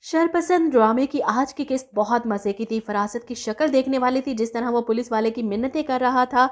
शरपसंद ड्रामे की आज की किस्त बहुत मजे की थी। फरासत की शक्ल देखने वाली थी, जिस तरह वो पुलिस वाले की मिन्नतें कर रहा था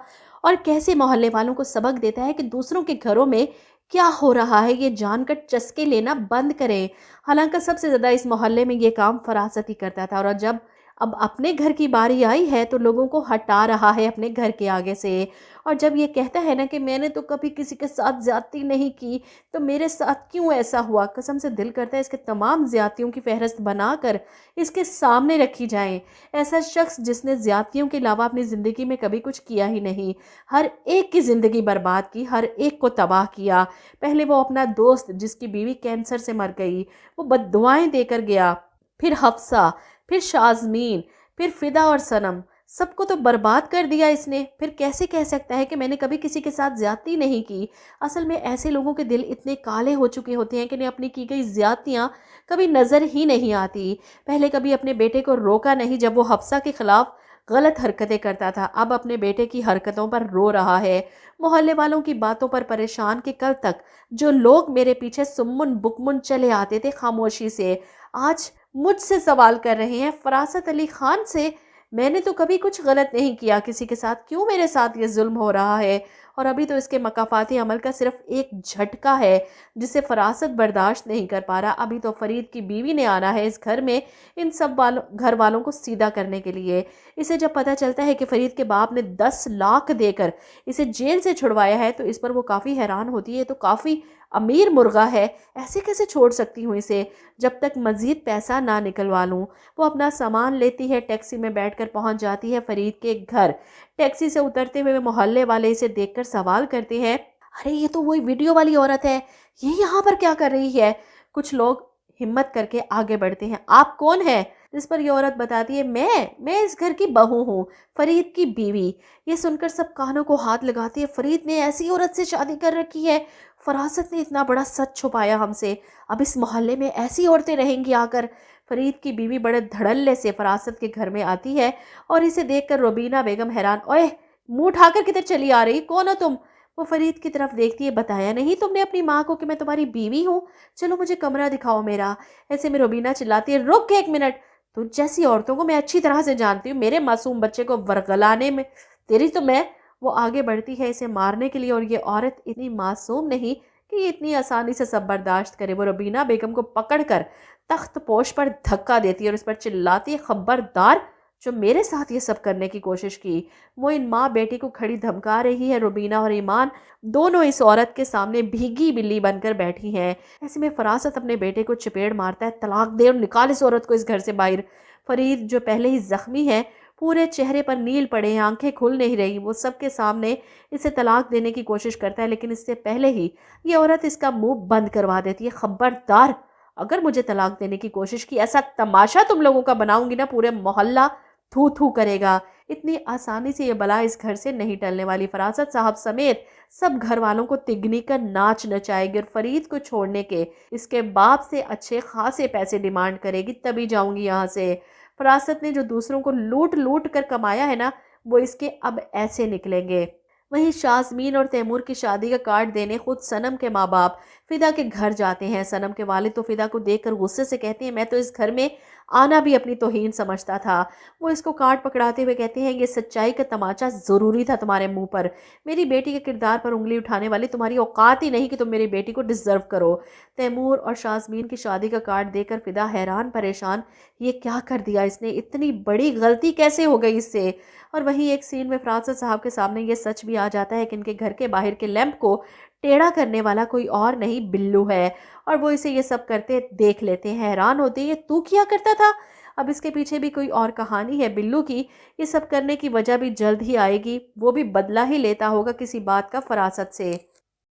और कैसे मोहल्ले वालों को सबक देता है कि दूसरों के घरों में क्या हो रहा है ये जानकर चस्के लेना बंद करें। हालांकि सबसे ज्यादा इस मोहल्ले में ये काम फरासत ही करता था, और जब अब अपने घर की बारी आई है तो लोगों को हटा रहा है अपने घर के आगे से। और जब ये कहता है ना कि मैंने तो कभी किसी के साथ ज्यादती नहीं की, तो मेरे साथ क्यों ऐसा हुआ, कसम से दिल करता है इसके तमाम ज्यादतियों की फहरिस्त बनाकर इसके सामने रखी जाए। ऐसा शख्स जिसने ज्यादतियों के अलावा अपनी ज़िंदगी में कभी कुछ किया ही नहीं, हर एक की ज़िंदगी बर्बाद की, हर एक को तबाह किया। पहले वो अपना दोस्त जिसकी बीवी कैंसर से मर गई, वो बद्दुआएं देकर गया, फिर हफ्सा, फिर शाज़मीन, फिर फिदा और सनम, सबको तो बर्बाद कर दिया इसने। फिर कैसे कह सकता है कि मैंने कभी किसी के साथ ज्यादती नहीं की। असल में ऐसे लोगों के दिल इतने काले हो चुके होते हैं कि उन्हें अपनी की गई ज्यादतियां कभी नज़र ही नहीं आती। पहले कभी अपने बेटे को रोका नहीं जब वो हफ्सा के खिलाफ गलत हरकतें करता था, अब अपने बेटे की हरकतों पर रो रहा है। मोहल्ले वालों की बातों पर परेशान कि कल तक जो लोग मेरे पीछे सुम्मुन बुकमुन चले आते थे खामोशी से, आज मुझसे सवाल कर रहे हैं, फरासत अली खान से। मैंने तो कभी कुछ गलत नहीं किया किसी के साथ, क्यों मेरे साथ ये जुल्म हो रहा है। और अभी तो इसके मकाफाती अमल का सिर्फ एक झटका है जिसे फरासत बर्दाश्त नहीं कर पा रहा। अभी तो फरीद की बीवी ने आना है इस घर में इन सब घर वालों को सीधा करने के लिए। इसे जब पता चलता है कि फरीद के बाप ने 10 लाख देकर इसे जेल से छुड़वाया है तो इस पर वो काफ़ी हैरान होती है। तो काफ़ी अमीर मुर्गा है, ऐसे कैसे छोड़ सकती हूँ इसे जब तक मज़ीद पैसा ना निकलवा लूँ। वो अपना सामान लेती है, टैक्सी में बैठकर पहुँच जाती है फरीद के घर। टैक्सी से उतरते हुए मोहल्ले वाले इसे देखकर सवाल करते हैं, अरे ये तो वही वीडियो वाली औरत है, ये यहाँ पर क्या कर रही है। कुछ लोग हिम्मत करके आगे बढ़ते हैं, आप कौन है। जिस पर ये औरत बताती है, मैं इस घर की बहू हूँ, फरीद की बीवी। ये सुनकर सब कानों को हाथ लगाती है, फरीद ने ऐसी औरत से शादी कर रखी है, फरासत ने इतना बड़ा सच छुपाया हमसे, अब इस मोहल्ले में ऐसी औरतें रहेंगी आकर। फरीद की बीवी बड़े धड़ल्ले से फरासत के घर में आती है और इसे देखकर रुबीना बेगम हैरान, ओए मुंह उठाकर किधर चली आ रही, कौन हो तुम। वो फरीद की तरफ देखती है, बताया नहीं तुमने अपनी माँ को कि मैं तुम्हारी बीवी हूँ, चलो मुझे कमरा दिखाओ मेरा। ऐसे में रुबीना चिल्लाती है, रुक एक मिनट, तुझ जैसी औरतों को मैं अच्छी तरह से जानती हूँ, मेरे मासूम बच्चे को वरगलाने में तेरी तो मैं। वो आगे बढ़ती है इसे मारने के लिए, और ये औरत इतनी मासूम नहीं कि ये इतनी आसानी से सब बर्दाश्त करे। वो रुबीना बेगम को पकड़कर तख्त पोश पर धक्का देती है और इस पर चिल्लाती है, खबरदार जो मेरे साथ ये सब करने की कोशिश की। वो इन माँ बेटी को खड़ी धमका रही है। रुबीना और ईमान दोनों इस औरत के सामने भीगी बिल्ली बनकर बैठी हैं। ऐसे में फरासत अपने बेटे को चपेड़ मारता है, तलाक दे और निकाल इस औरत को इस घर से बाहर। फरीद जो पहले ही जख्मी है, पूरे चेहरे पर नील पड़े हैं, आंखें खुल नहीं रही, वो सबके सामने इसे तलाक देने की कोशिश करता है, लेकिन इससे पहले ही ये औरत इसका मुंह बंद करवा देती है, खबरदार अगर मुझे तलाक देने की कोशिश की, ऐसा तमाशा तुम लोगों का बनाऊंगी ना, पूरे मोहल्ला थू थू करेगा। इतनी आसानी से ये बला इस घर से नहीं टलने वाली। फरासत साहब समेत सब घर वालों को तिगनी का नाच नचाएगी और फरीद को छोड़ने के इसके बाप से अच्छे खासे पैसे डिमांड करेगी, तभी जाऊंगी यहाँ से। फरासत ने जो दूसरों को लूट लूट कर कमाया है ना, वो इसके अब ऐसे निकलेंगे। वहीं शाज़मीन और तैमूर की शादी का कार्ड देने खुद सनम के माँ बाप फिदा के घर जाते हैं। सनम के वालिद तो फिदा को देखकर गुस्से से कहते हैं, मैं तो इस घर में आना भी अपनी तौहीन समझता था। वो इसको कार्ड पकड़ाते हुए कहते हैं, ये सच्चाई का तमाचा ज़रूरी था तुम्हारे मुंह पर, मेरी बेटी के किरदार पर उंगली उठाने वाली तुम्हारी औकात ही नहीं कि तुम मेरी बेटी को डिज़र्व करो। तैमूर और शाज़मीन की शादी का कार्ड देकर फिदा हैरान परेशान, ये क्या कर दिया इसने, इतनी बड़ी गलती कैसे हो गई इससे। और वहीं एक सीन में फरासत साहब के सामने ये सच भी आ जाता है कि इनके घर के बाहर के लैंप को टेढ़ा करने वाला कोई और नहीं, बिल्लू है। और वो इसे ये सब करते देख लेते हैं, हैरान होते हैं, ये तू किया करता था। अब इसके पीछे भी कोई और कहानी है बिल्लू की। ये सब करने की वजह भी जल्द ही आएगी, वो भी बदला ही लेता होगा किसी बात का फरासत से।